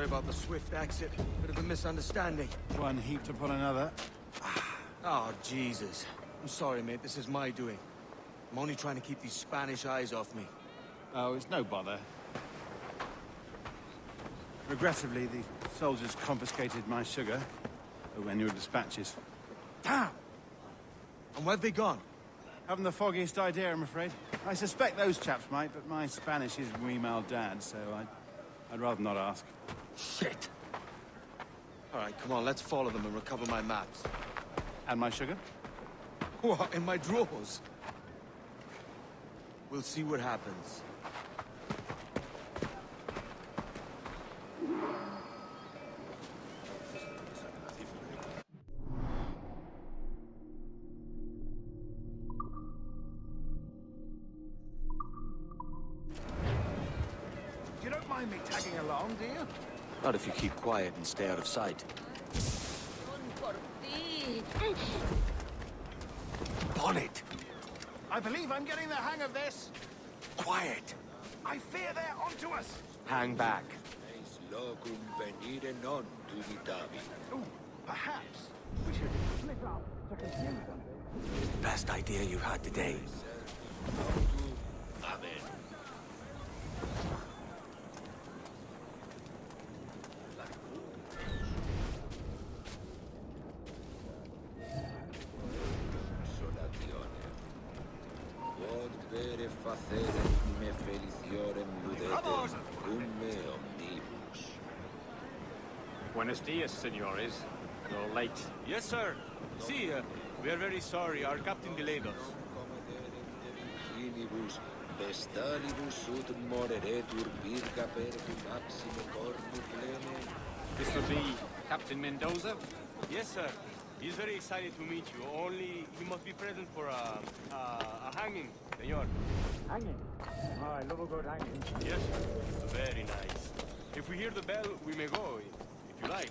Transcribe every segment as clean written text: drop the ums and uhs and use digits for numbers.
Sorry about the swift exit. Bit of a misunderstanding. One heaped upon another. Oh, Jesus. I'm sorry, mate. This is my doing. I'm only trying to keep these Spanish eyes off me. Oh, it's no bother. Regrettably, the soldiers confiscated my sugar when your dispatches. Damn! And where've they gone? Haven't the foggiest idea, I'm afraid. I suspect those chaps might, but my Spanish is wee mal dad, so I'd rather not ask. Shit! All right, come on, let's follow them and recover my maps. And my sugar? What, in my drawers? We'll see what happens. You don't mind me tagging along, do you? Not if you keep quiet and stay out of sight. Bonnet! I believe I'm getting the hang of this. Quiet! I fear they're onto us. Hang back. Ooh, perhaps we should split up to confuse them. Best idea you've had today. Amen. Buenos dias, senores. You're late. Yes, sir. See, we are very sorry. Our captain delayed us. This would be Captain Mendoza? Yes, sir. He's very excited to meet you. Only he must be present for a hanging, senor. Hanging? Oh, I love a good hanging. Yes, sir. Very nice. If we hear the bell, we may go, if you like.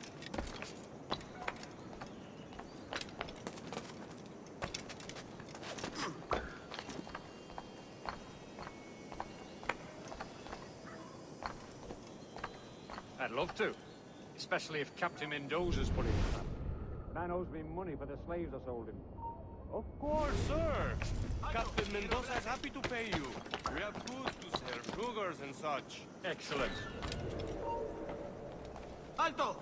I'd love to. Especially if Captain Mendoza's putting it up. Man owes me money for the slaves I sold him. Of course, sir. Captain Mendoza is happy to pay you. We have goods to sell, sugars and such. Excellent. Alto!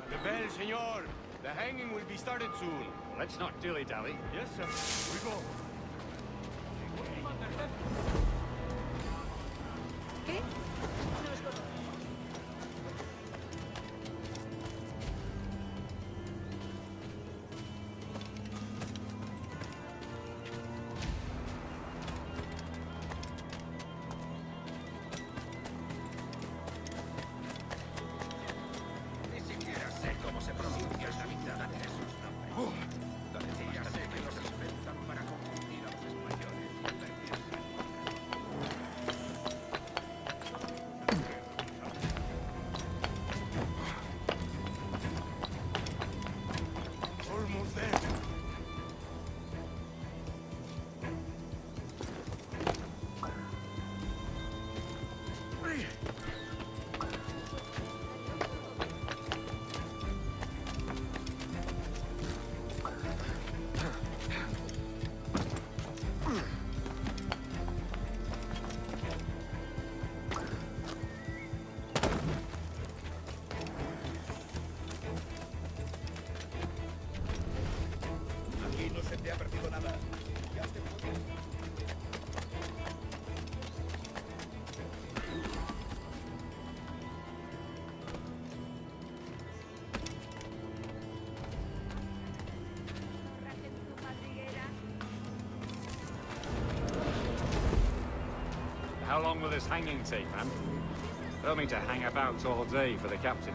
The bell, senor. The hanging will be started soon. Let's not dilly-dally. Yes, sir. We go. ¿Qué? Almost there. How long will this hanging take, man? Don't mean to hang about all day for the captain.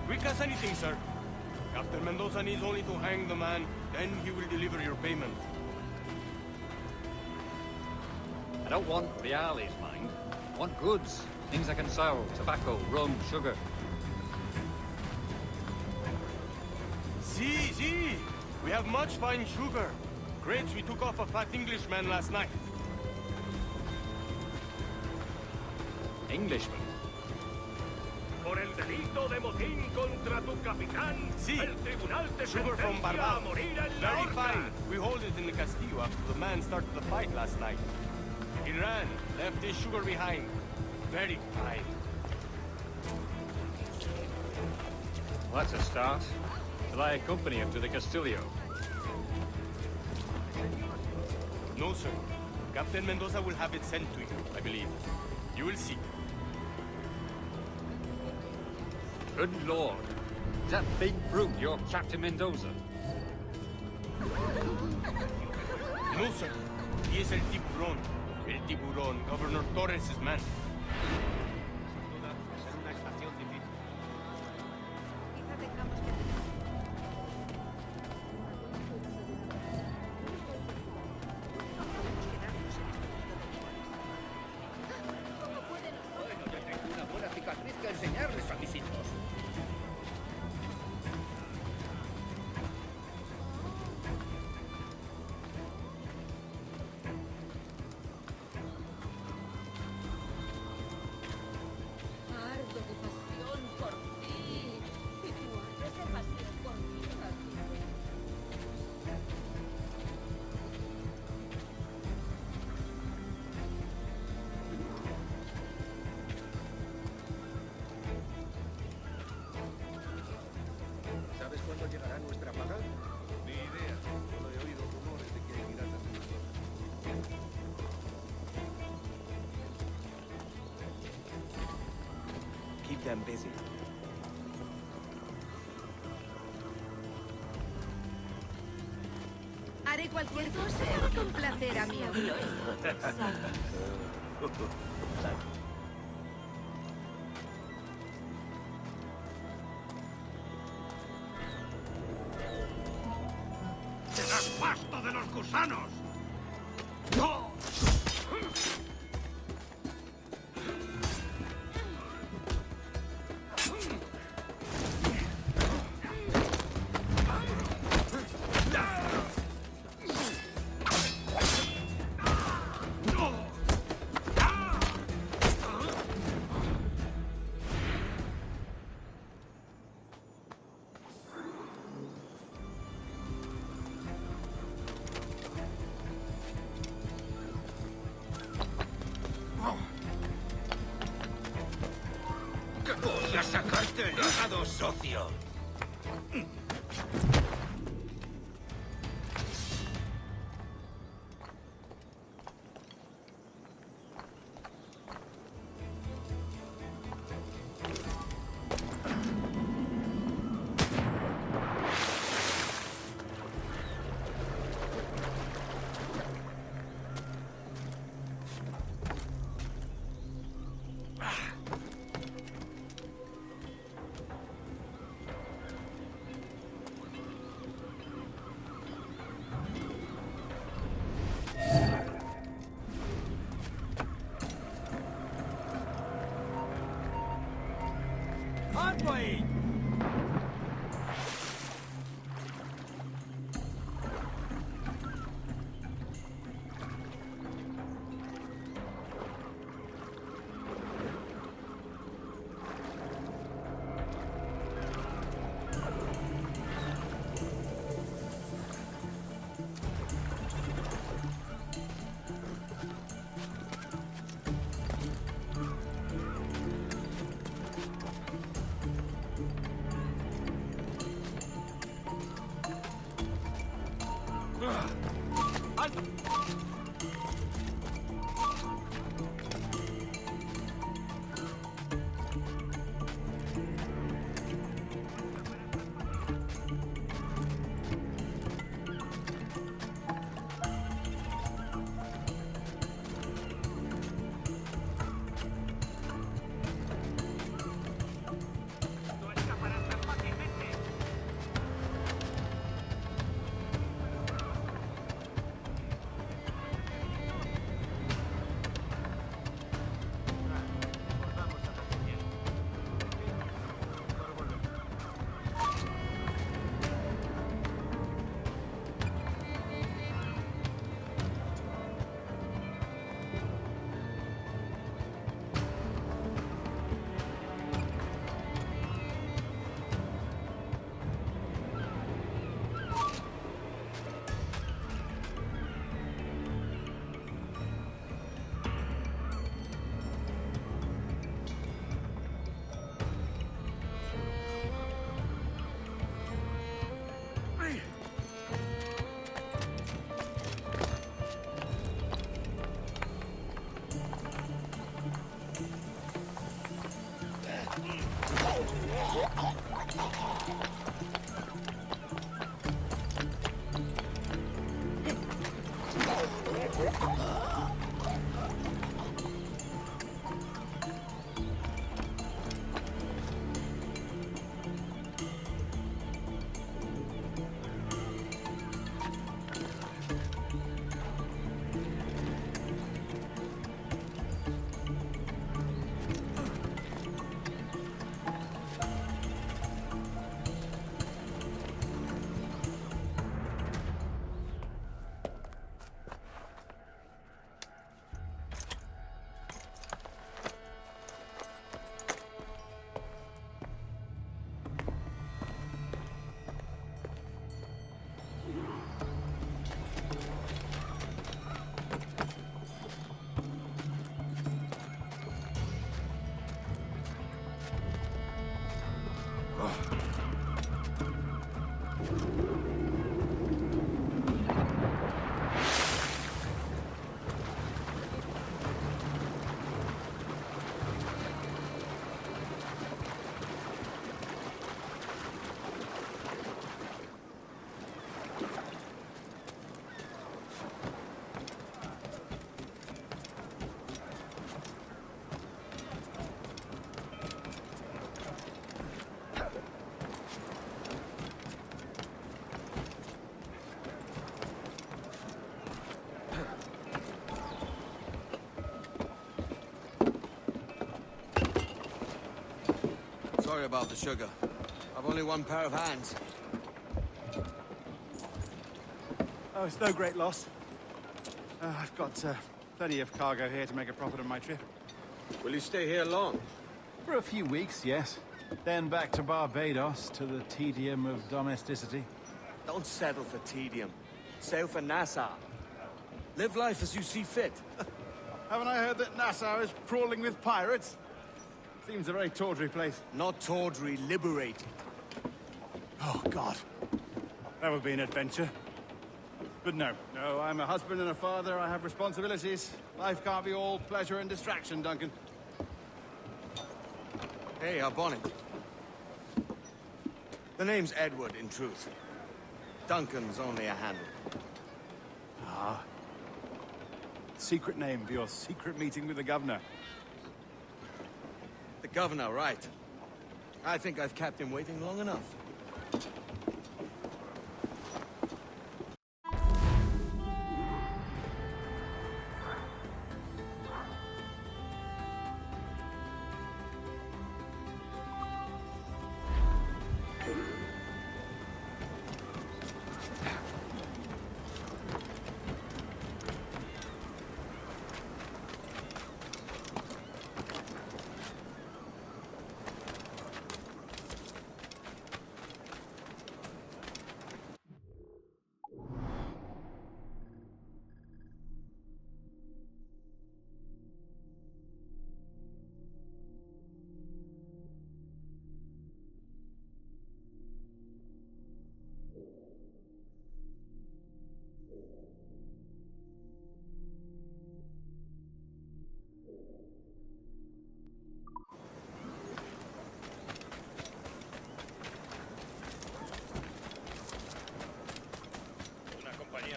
Quick as anything, sir. Captain Mendoza needs only to hang the man, then he will deliver your payment. don't want reales, mind. I want goods. Things I can sell. Tobacco, rum, sugar. See. We have much fine sugar. Grapes we took off a fat Englishman last night. Englishman? Por el delito de motín contra tu capitán, Sí. el tribunal te Sugar from sentencia a Barbados. morir en la Very horca. fine. We hold it in the Castillo after the man started the fight last night. He ran, left his sugar behind. Very fine. Well, that's a start. Shall I accompany him to the Castillo? No, sir. Captain Mendoza will have it sent to you, I believe. You will see. Good Lord. Is that big brute your Captain Mendoza? No, sir. He is el tiburón. El tiburón, Governor Torres' man. Una buena cicatriz que enseñarles a mis hijos. Ardo de pasión por ti. Y tú ardes de pasión por mí, Gabriel. ¿Sabes cuándo llegará nuestra paga? Ni idea. Solo he oído rumores de que hay piratas en la zona. Keep them busy. Haré cualquier cosa con complacer a mi abuelo. ¡Serás pasto de los gusanos! ¡Voy a sacarte el hígado, socio! Sorry about the sugar. I've only one pair of hands. Oh, it's no great loss. I've got plenty of cargo here to make a profit on my trip. Will you stay here long? For a few weeks, yes. Then back to Barbados, to the tedium of domesticity. Don't settle for tedium. Sail for Nassau. Live life as you see fit. Haven't I heard that Nassau is crawling with pirates? Seems a very tawdry place. Not tawdry, liberated. Oh, God. That would be an adventure. But no, I'm a husband and a father. I have responsibilities. Life can't be all pleasure and distraction, Duncan. Hey, our bonnet. The name's Edward, in truth. Duncan's only a handle. Ah. Secret name for your secret meeting with the governor. The governor, right. I think I've kept him waiting long enough.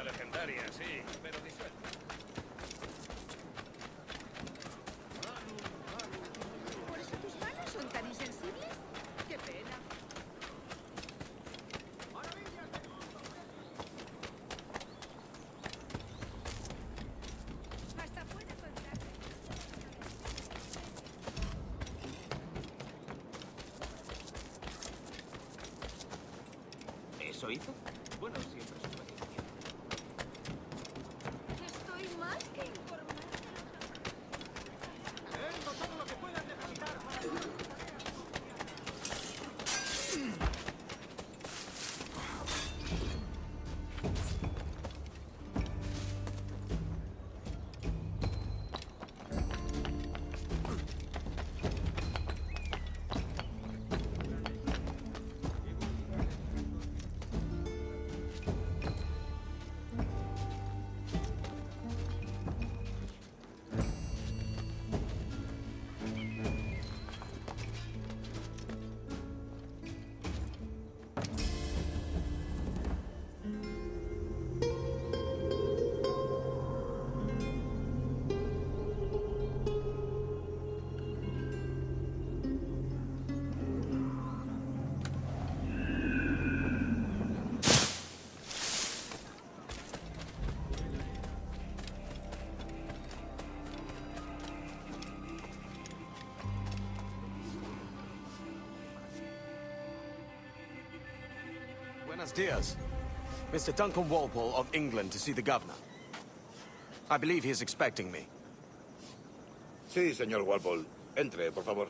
Legendaria, sí, pero disuelta. ¿Por eso tus manos son tan insensibles? ¡Qué pena! Hasta puede contar. ¿Eso hizo? Bueno, siempre es una lección. Estoy más que informada. Todo lo que puedas necesitar para... Buenos dias. Mr. Duncan Walpole of England to see the governor. I believe he is expecting me. Sí, señor Walpole. Entre, por favor.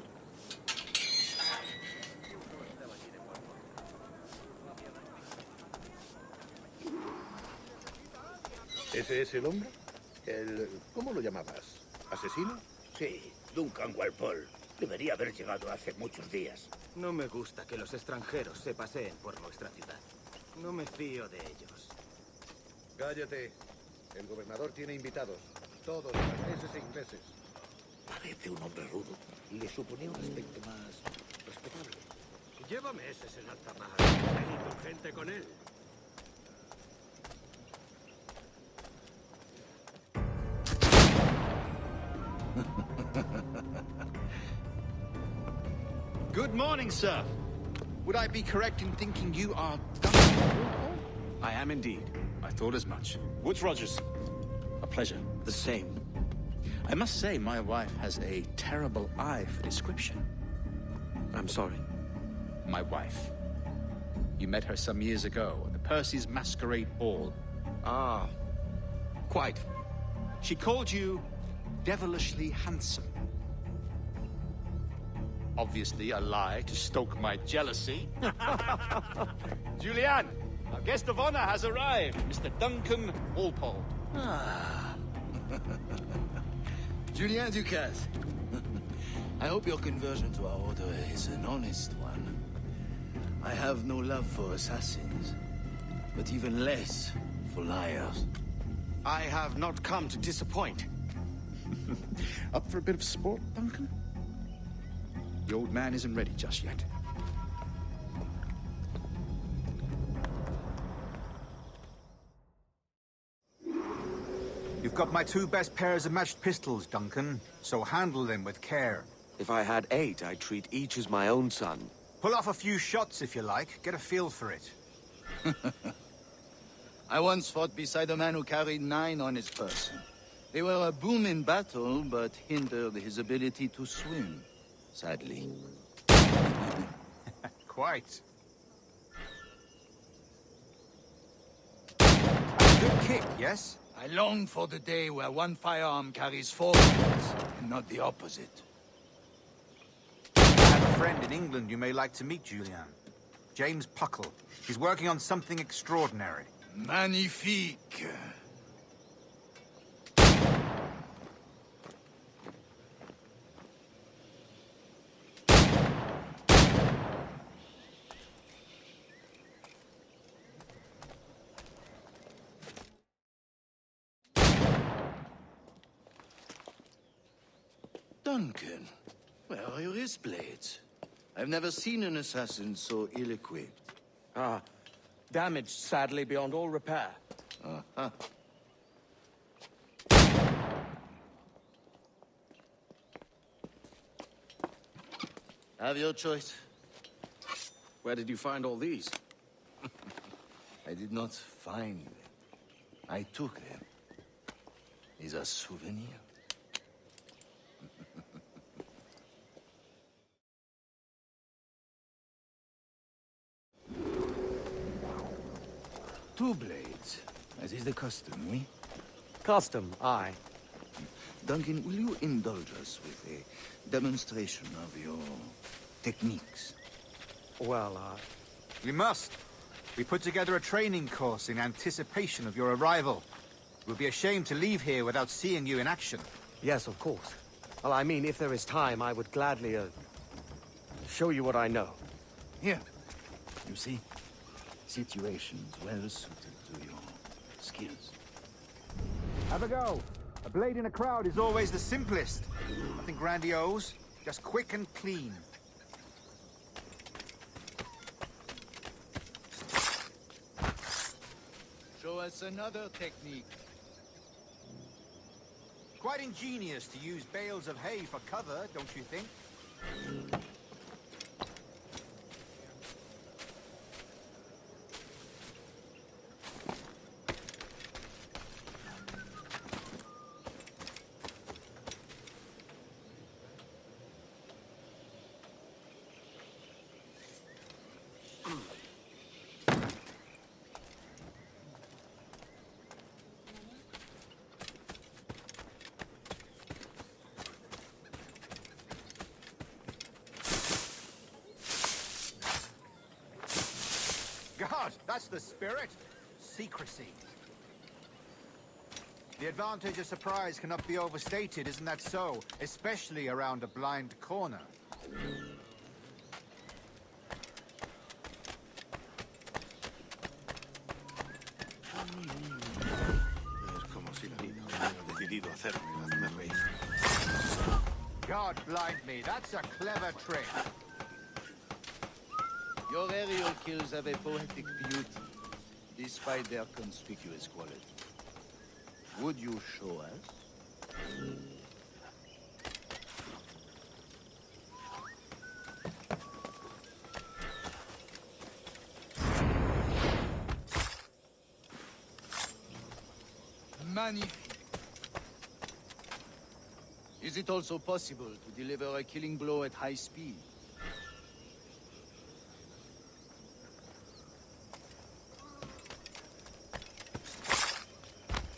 ¿Ese es el hombre? ¿Cómo lo llamabas? ¿Asesino? Sí, Duncan Walpole. Debería haber llegado hace muchos días. No me gusta que los extranjeros se paseen por nuestra ciudad. No me fío de ellos. Cállate. El gobernador tiene invitados. Todos franceses e ingleses. Parece un hombre rudo. Le suponía un aspecto más respetable. Lleva meses en alta mar. Hay con gente con él. Good morning, sir. Would I be correct in thinking you are Duncan Walpole? I am indeed. I thought as much. Woods Rogers. A pleasure. The same. I must say, my wife has a terrible eye for description. I'm sorry. My wife. You met her some years ago at the Percy's Masquerade Ball. Ah, quite. She called you devilishly handsome. Obviously a lie to stoke my jealousy. Julianne, our guest of honor has arrived, Mr. Duncan Walpole. Ah. Julien Ducasse. I hope your conversion to our order is an honest one. I have no love for assassins, but even less for liars. I have not come to disappoint. Up for a bit of sport, Duncan? The old man isn't ready just yet. You've got my 2 best pairs of matched pistols, Duncan, so handle them with care. If I had 8, I'd treat each as my own son. Pull off a few shots if you like, get a feel for it. I once fought beside a man who carried 9 on his person. They were a boon in battle, but hindered his ability to swim, sadly. Quite. A good kick, yes? I long for the day where one firearm carries 4 bullets, and not the opposite. I have a friend in England you may like to meet, Julian. James Puckle. He's working on something extraordinary. Magnifique. Duncan, where are your wrist blades? I've never seen an assassin so ill-equipped. Ah, damaged sadly beyond all repair. Uh-huh. Have your choice. Where did you find all these? I did not find them. I took them. These are souvenirs. Two blades, as is the custom, oui? Custom, aye. Duncan, will you indulge us with a demonstration of your techniques? Well, We must. We put together a training course in anticipation of your arrival. It would be a shame to leave here without seeing you in action. yes, of course. Well, I mean, if there is time, I would gladly, show you what I know. Here, you see? Situations well suited to your skills. Have a go. A blade in a crowd is always the simplest. Nothing grandiose, just quick and clean. Show us another technique. Quite ingenious to use bales of hay for cover, don't you think? God, that's the spirit. Secrecy. The advantage of surprise cannot be overstated, isn't that so? Especially around a blind corner. God blind me, that's a clever trick. Your aerial kills have a poetic beauty, despite their conspicuous quality. Would you show us? Magnifique. Is it also possible to deliver a killing blow at high speed?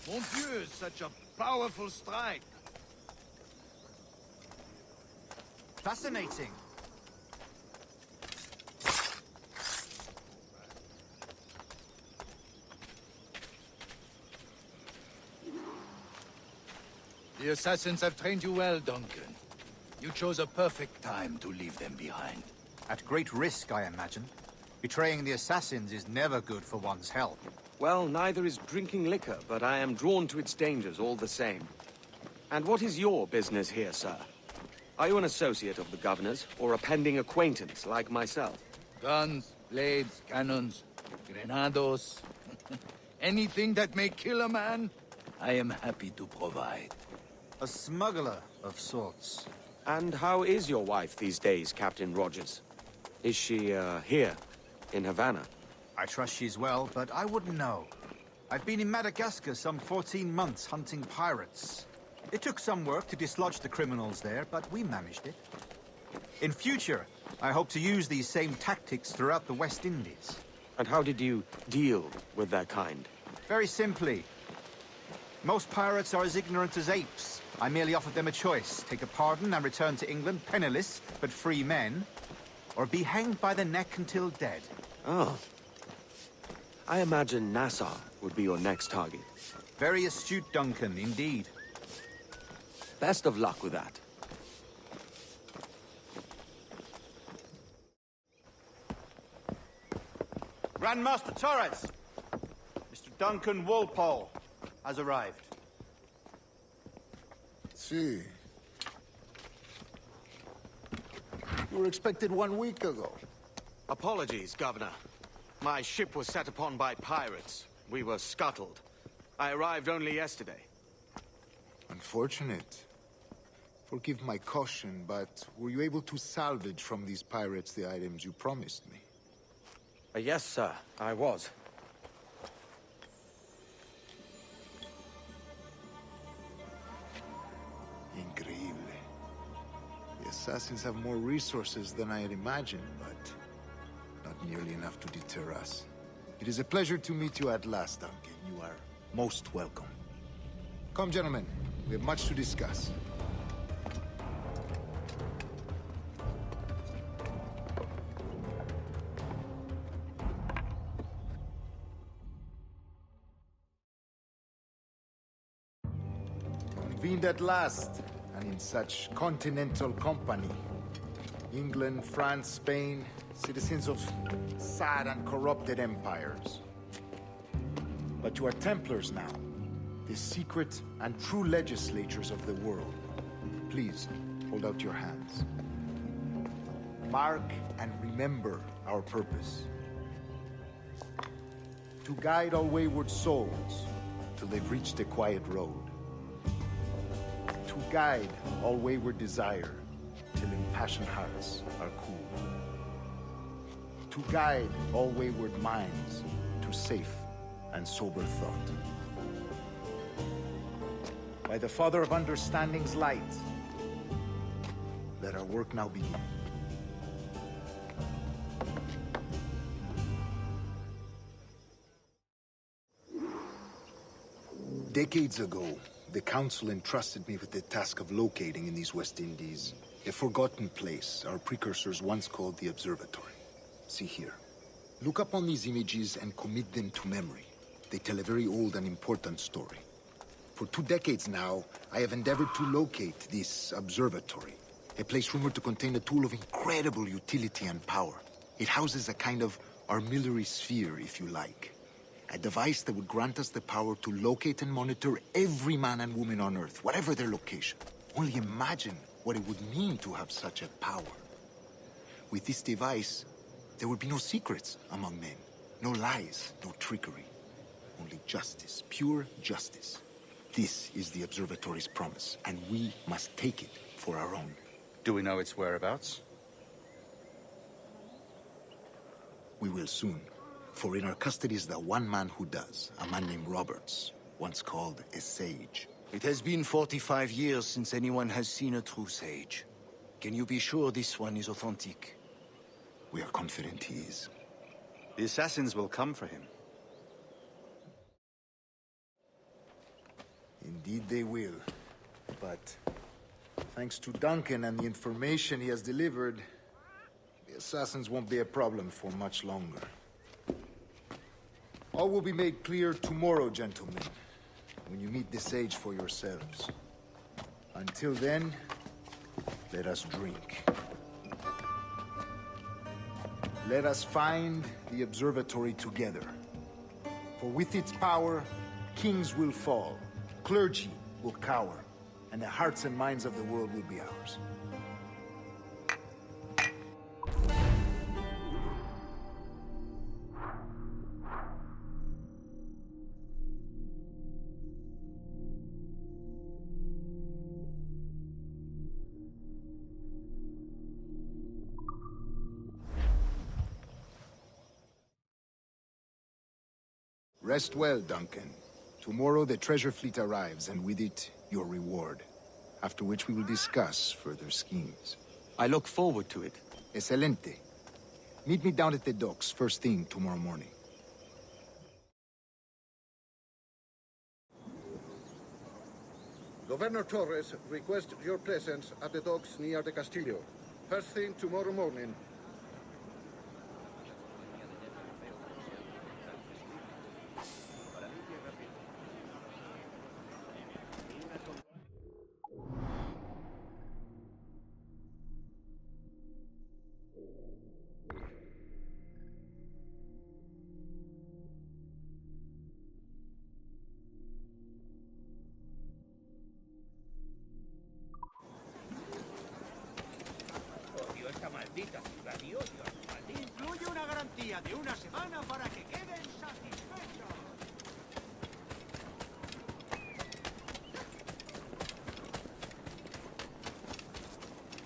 Mon Dieu, such a powerful strike. Fascinating. The assassins have trained you well, Duncan. You chose a perfect time to leave them behind. At great risk, I imagine. Betraying the assassins is never good for one's health. Well, neither is drinking liquor, but I am drawn to its dangers all the same. And what is your business here, sir? Are you an associate of the governor's, or a pending acquaintance like myself? Guns, blades, cannons, grenados. Anything that may kill a man, I am happy to provide. A smuggler of sorts. And how is your wife these days, Captain Rogers? Is she, here, in Havana? I trust she's well, but I wouldn't know. I've been in Madagascar some 14 months hunting pirates. It took some work to dislodge the criminals there, but we managed it. In future, I hope to use these same tactics throughout the West Indies. And how did you deal with that kind? Very simply. Most pirates are as ignorant as apes. I merely offered them a choice. Take a pardon and return to England penniless, but free men, or be hanged by the neck until dead. Oh. I imagine Nassau would be your next target. Very astute, Duncan, indeed. Best of luck with that. Grandmaster Torres! Mr. Duncan Walpole has arrived. See. You were expected 1 week ago. Apologies, Governor. My ship was set upon by pirates. We were scuttled. I arrived only yesterday. Unfortunate. Forgive my caution, but were you able to salvage from these pirates the items you promised me? Yes, sir, I was. Increíble. The assassins have more resources than I had imagined, but not nearly enough to deter us. It is a pleasure to meet you at last, Duncan. You are most welcome. Come, gentlemen. We have much to discuss. Convened at last, and in such continental company. England, France, Spain, citizens of sad and corrupted empires. But you are Templars now, the secret and true legislatures of the world. Please, hold out your hands. Mark and remember our purpose. To guide all wayward souls till they've reached a quiet road. To guide all wayward desire till impassioned hearts are cool. To guide all wayward minds to safe and sober thought. By the Father of Understanding's light, let our work now begin. Decades ago, the Council entrusted me with the task of locating in these West Indies a forgotten place our precursors once called the Observatory. See here. Look upon these images and commit them to memory. They tell a very old and important story. For 2 decades now, I have endeavored to locate this observatory, a place rumored to contain a tool of incredible utility and power. It houses a kind of armillary sphere, if you like. A device that would grant us the power to locate and monitor every man and woman on Earth, whatever their location. Only imagine what it would mean to have such a power. With this device, there would be no secrets among men, no lies, no trickery. Only justice, pure justice. This is the observatory's promise, and we must take it for our own. Do we know its whereabouts? We will soon. For in our custody is the one man who does, a man named Roberts, once called a sage. It has been 45 years since anyone has seen a true sage. Can you be sure this one is authentic? We are confident he is. The assassins will come for him. Indeed they will. But thanks to Duncan and the information he has delivered, the assassins won't be a problem for much longer. All will be made clear tomorrow, gentlemen, when you meet the sage for yourselves. Until then, let us drink. Let us find the observatory together. For with its power, kings will fall, clergy will cower, and the hearts and minds of the world will be ours. Rest well, Duncan. Tomorrow the treasure fleet arrives, and with it, your reward. After which we will discuss further schemes. I look forward to it. Excelente. Meet me down at the docks first thing tomorrow morning. Governor Torres requests your presence at the docks near the Castillo. First thing tomorrow morning. Incluye una garantía de una semana para que queden satisfechos.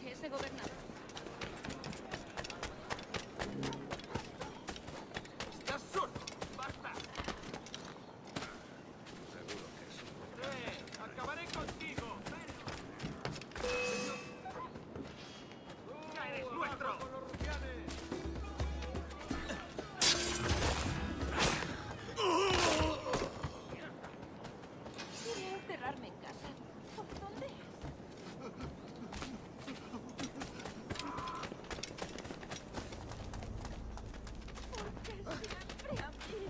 Ese gobernador. ¡Estás sordo! ¡Basta! Seguro que sí. ¡Acabaré contigo! ¡Ya eres nuestro! Quería encerrarme en casa. ¿Por dónde? ¿Por qué siempre a mí?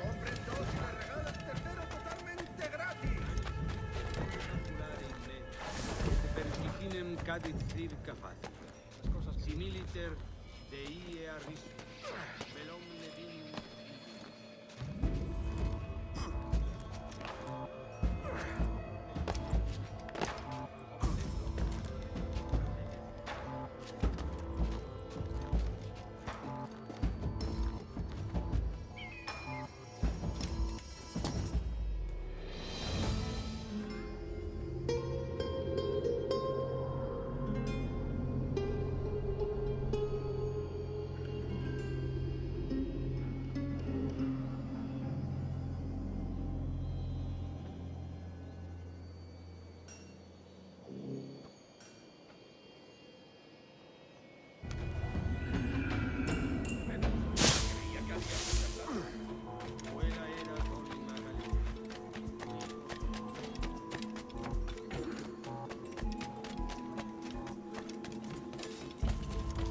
Compren dos y le regalan tercero totalmente gratis. Περιστοιχinem κάτι θύρ καφάτι. Similiter deie arris. Velomne din.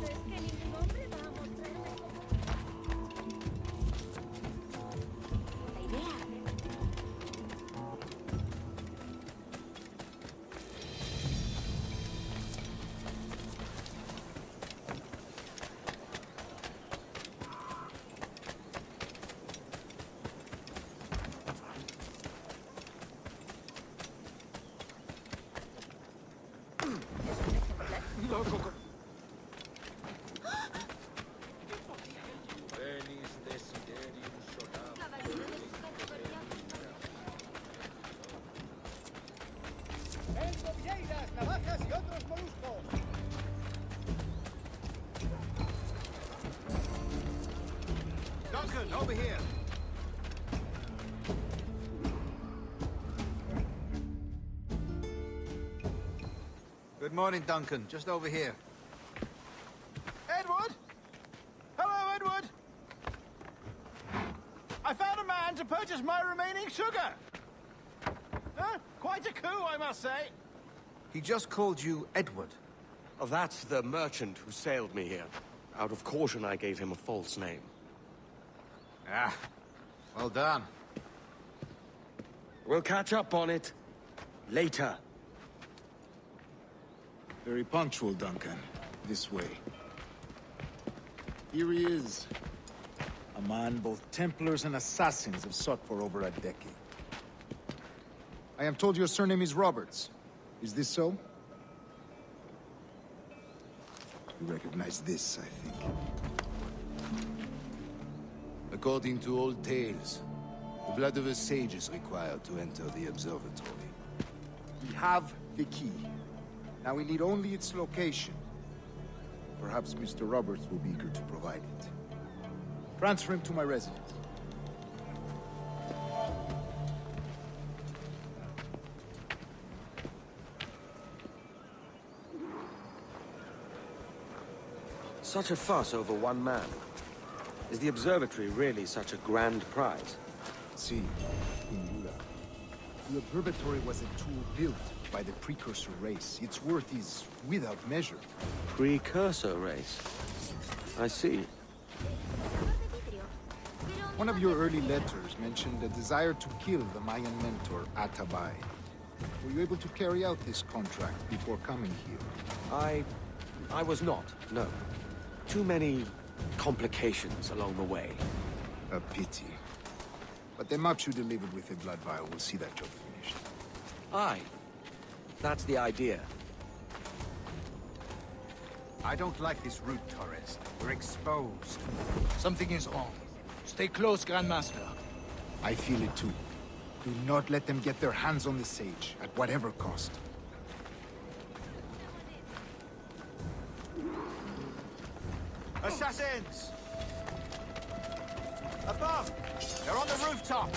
¿Ves que ningún hombre va a mostrarme cómo? La idea. Venis desiderium solam. Caballero de su categoría. ¡Tengo vieiras, navajas y otros moluscos! Duncan, over here. Good morning, Duncan. Just over here. Edward? Hello, Edward! I found a man to purchase my remaining sugar! Quite a coup, I must say. He just called you Edward. Oh, that's the merchant who sailed me here. Out of caution, I gave him a false name. Ah, well done. We'll catch up on it later. Very punctual, Duncan. This way. Here he is. A man both Templars and Assassins have sought for over a decade. I am told your surname is Roberts. Is this so? You recognize this, I think. According to old tales, the blood of a sage is required to enter the observatory. We have the key. Now we need only its location. Perhaps Mr. Roberts will be eager to provide it. Transfer him to my residence. Such a fuss over one man. Is the observatory really such a grand prize? See, the observatory was a tool built by the precursor race. Its worth is without measure. Precursor race? I see. One of your early letters mentioned a desire to kill the Mayan mentor, Atabai. Were you able to carry out this contract before coming here? I was not, no. Too many complications along the way. A pity. But the maps you delivered with a blood vial will see that job finished. Aye. That's the idea. I don't like this route, Torres. We're exposed. Something is wrong. Stay close, Grandmaster. I feel it too. Do not let them get their hands on the sage, at whatever cost. Assassins! Above! They're on the rooftop!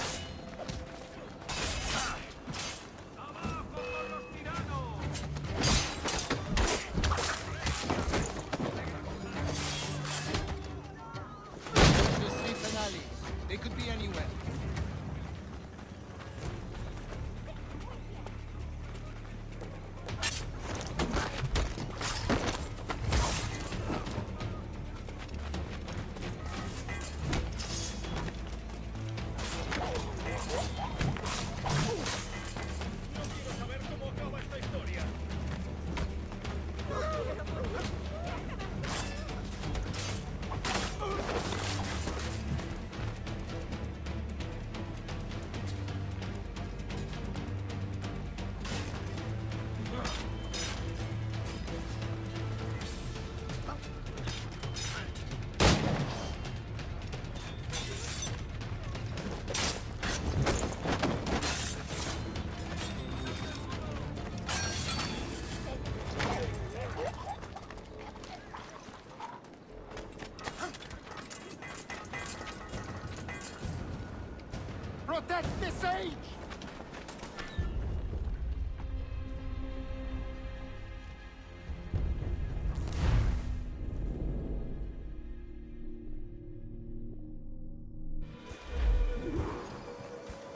The streets and alleys. They could be anywhere. Protect the sage!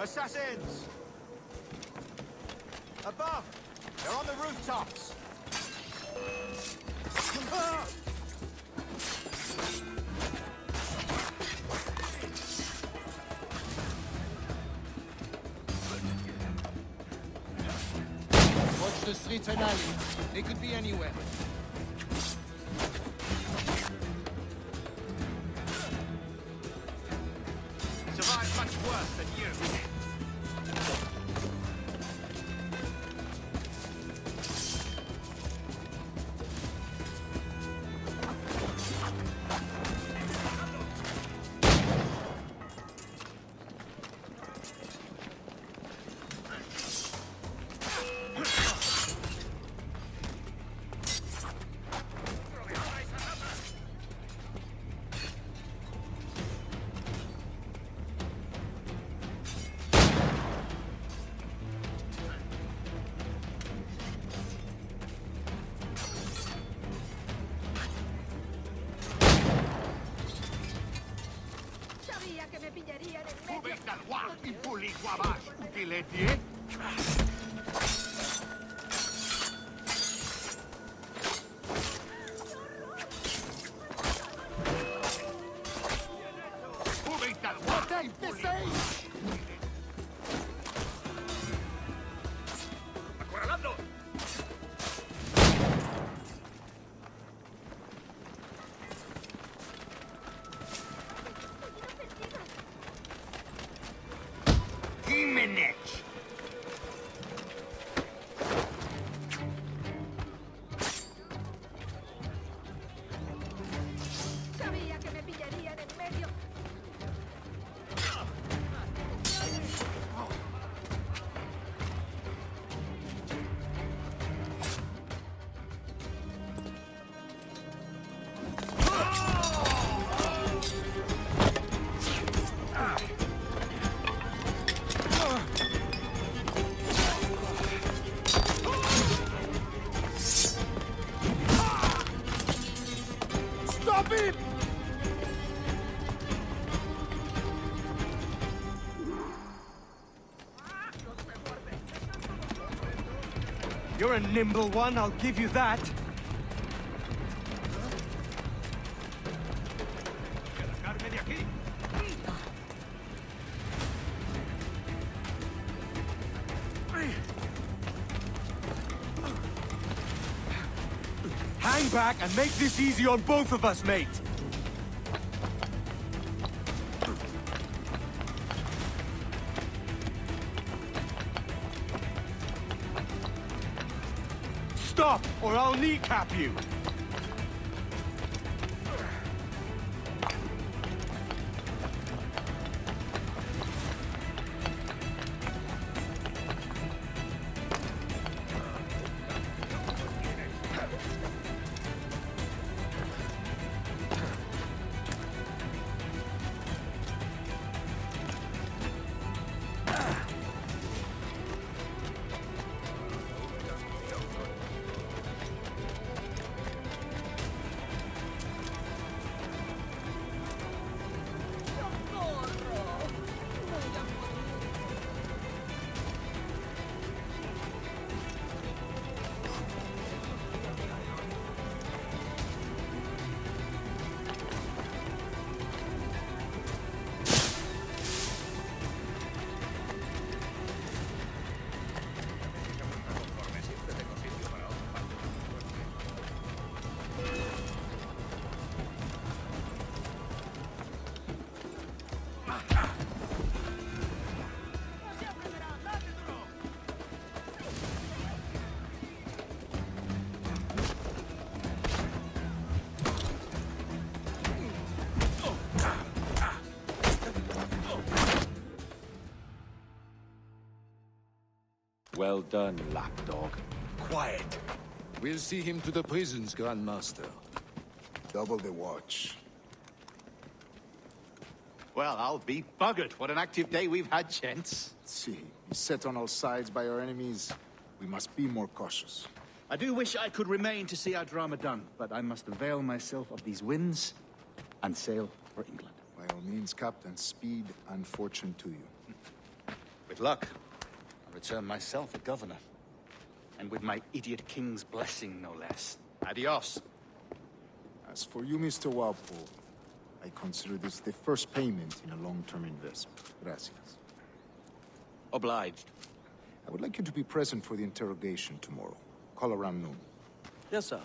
Assassins! Above! They're on the rooftops! Watch the streets and alleys. They could be anywhere. Survived much worse than you. Sabía que me pillarían en medio. Sabía que me pillarían en medio. Stop it! You're a nimble one, I'll give you that. Hang back and make this easy on both of us, mate. Stop, or I'll kneecap you. Well done, lapdog. Quiet. We'll see him to the prisons, Grandmaster. Double the watch. Well, I'll be buggered. What an active day we've had, gents. See, beset on all sides by our enemies, we must be more cautious. I do wish I could remain to see our drama done, but I must avail myself of these winds and sail for England. By all means, Captain, speed and fortune to you. With luck, I'll return myself a governor. And with my idiot king's blessing, no less. Adios. As for you, Mr. Walpole, I consider this the first payment in a long-term investment. Gracias. Obliged. I would like you to be present for the interrogation tomorrow. Call around noon. Yes, sir.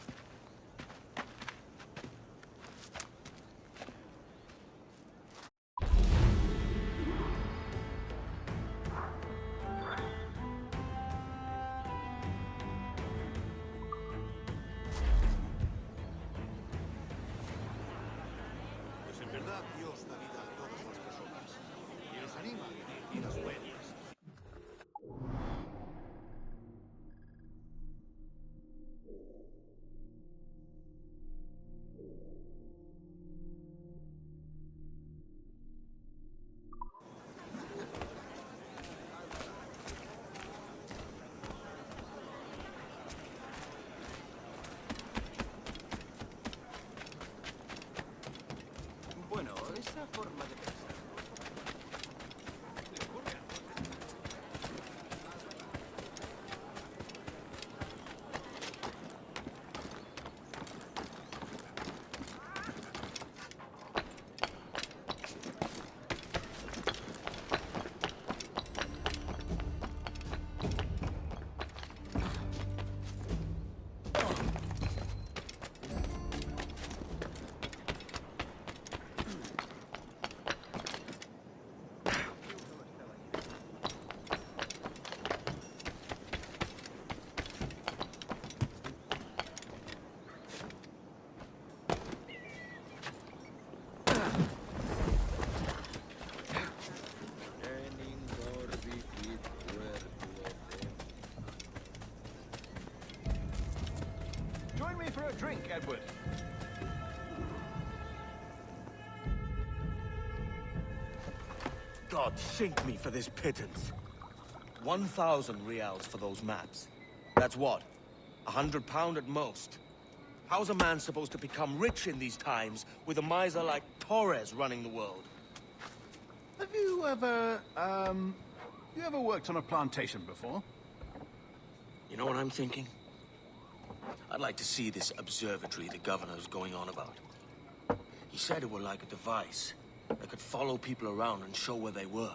drink, Edward. God shink me for this pittance. 1,000 reals for those maps. That's what? £100 at most. How's a man supposed to become rich in these times with a miser like Torres running the world? Have you ever worked on a plantation before? You know what I'm thinking? I'd like to see this observatory the governor's going on about. He said it were like a device that could follow people around and show where they were.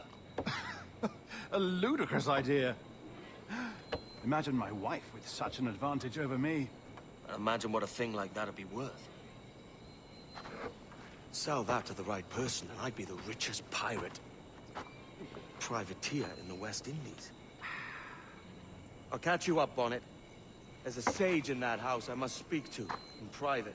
A ludicrous idea. Imagine my wife with such an advantage over me. Imagine what a thing like that'd be worth. Sell that to the right person and I'd be the richest pirate. Privateer in the West Indies. I'll catch you up, Bonnet. There's a sage in that house I must speak to, in private.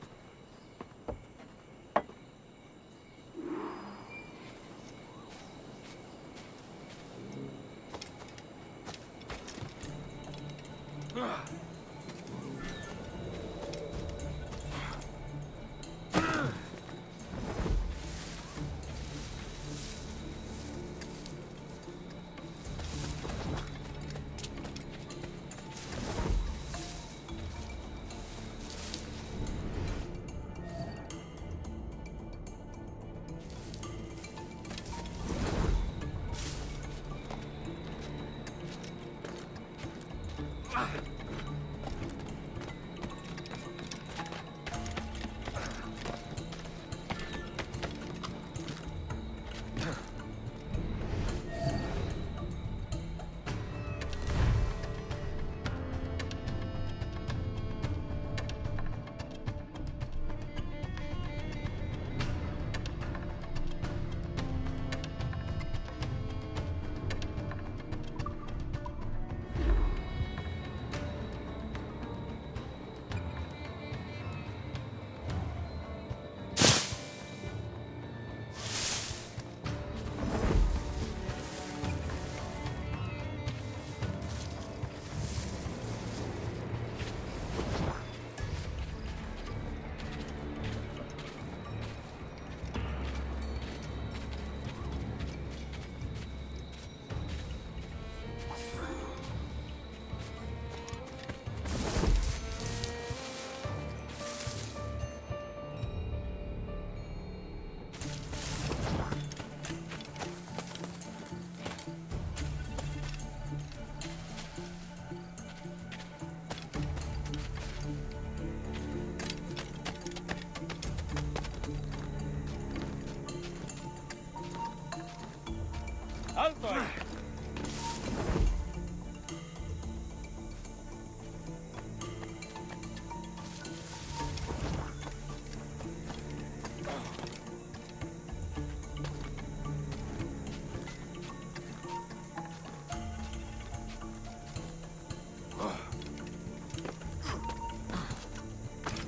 Alto ahí.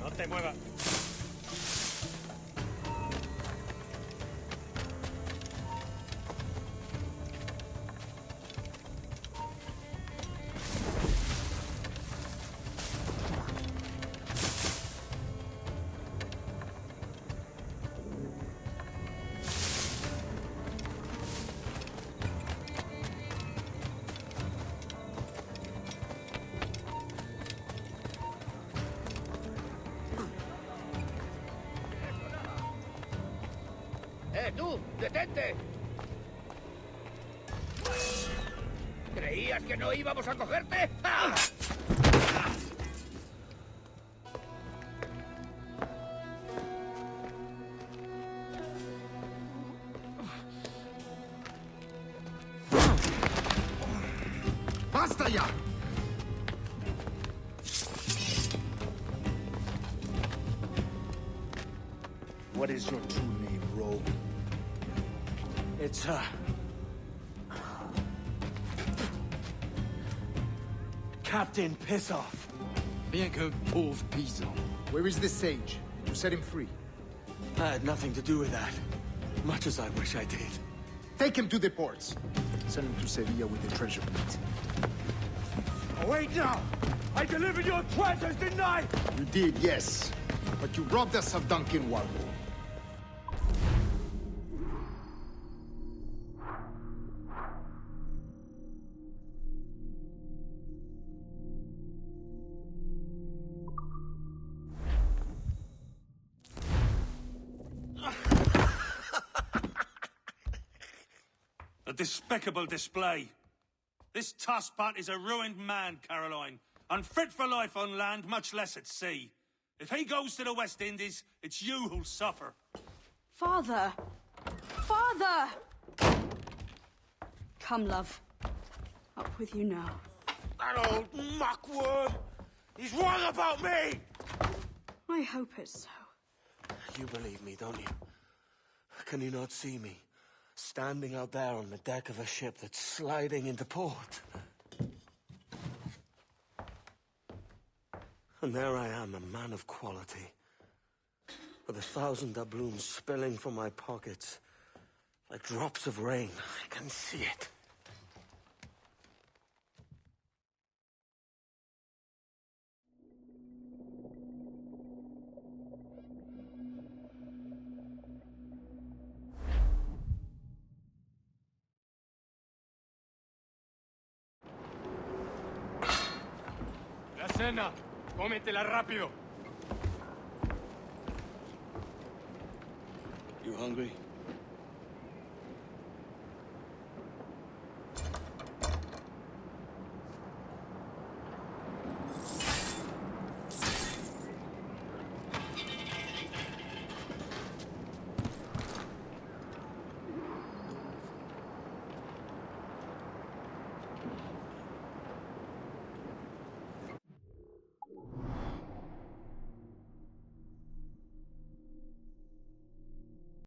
No te muevas. ¡Tú! ¡Detente! ¿Creías que no íbamos a cogerte? ¡Ah! ¡Basta ya! What is your true name, rogue? It's, Captain Pissoff. Bien que pauvre paysan. Where is the sage? You set him free. I had nothing to do with that. Much as I wish I did. Take him to the ports. Send him to Sevilla with the treasure plate. Wait now! I delivered your treasures, didn't I? You did, yes. But you robbed us of Duncan Warble. A despicable display. This tosspot is a ruined man, Caroline. Unfit for life on land, much less at sea. If he goes to the West Indies, it's you who'll suffer. Father! Father! Come, love. Up with you now. That old muckworm! He's wrong about me! I hope it's so. You believe me, don't you? Can you not see me? Standing out there on the deck of a ship that's sliding into port. And there I am, a man of quality. With 1,000 doubloons spilling from my pockets. Like drops of rain. I can see it. La cena. Cómetela rápido. You hungry?